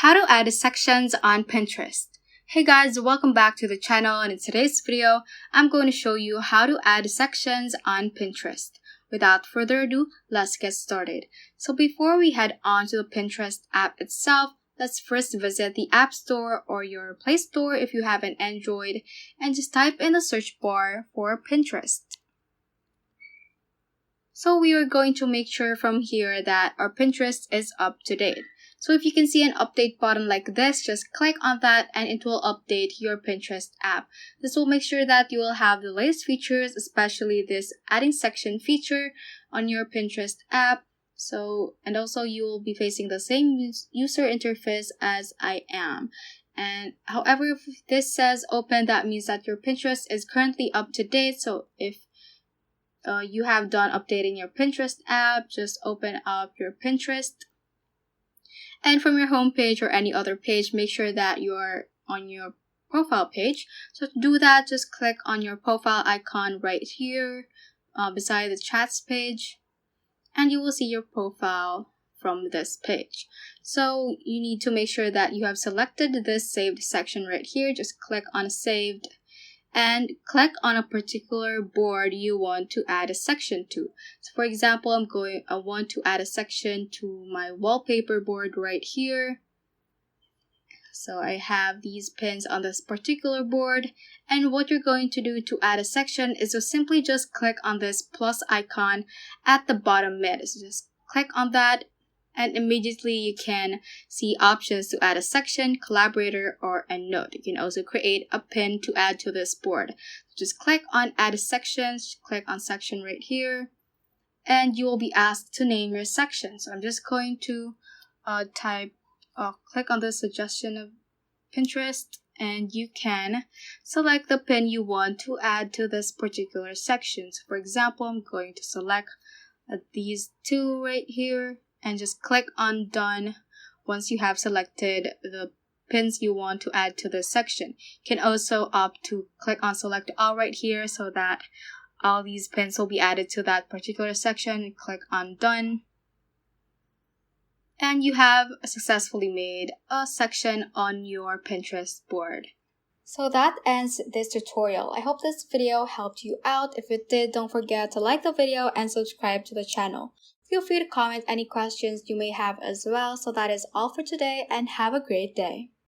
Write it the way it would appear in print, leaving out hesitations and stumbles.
How to add sections on Pinterest. Hey guys, welcome back to the channel, and in today's video, I'm going to show you how to add sections on Pinterest. Without further ado, let's get started. So before we head on to the Pinterest app itself, let's first visit the App Store or your Play Store if you have an Android, and just type in the search bar for Pinterest. So we are going to make sure from here that our Pinterest is up to date. So if you can see an update button like this, just click on that and it will update your Pinterest app. This will make sure that you will have the latest features, especially this adding section feature on your Pinterest app. And also you will be facing the same user interface as I am. And however, if this says open, that means that your Pinterest is currently up to date. So if you have done updating your Pinterest app, just open up your Pinterest. And from your home page or any other page, make sure that you're on your profile page. So to do that, just click on your profile icon right here beside the chats page, and you will see your profile from this page. So you need to make sure that you have selected this saved section right here. Just click on saved and click on a particular board you want to add a section to. So for example, I want to add a section to my wallpaper board right here. So I have these pins on this particular board, and what you're going to do to add a section is to simply just click on this plus icon at the bottom mid. So just click on that, and immediately you can see options to add a section, collaborator, or a note. You can also create a pin to add to this board. Just click on add a section, click on section right here, and you will be asked to name your section. So I'm just going to click on the suggestion of Pinterest, and you can select the pin you want to add to this particular section. So for example, I'm going to select these two right here, and just click on done once you have selected the pins you want to add to this section. You can also opt to click on select all right here so that all these pins will be added to that particular section. Click on done, and you have successfully made a section on your Pinterest board. So that ends this tutorial. I hope this video helped you out. If it did, don't forget to like the video and subscribe to the channel. Feel free to comment any questions you may have as well. So that is all for today, and have a great day.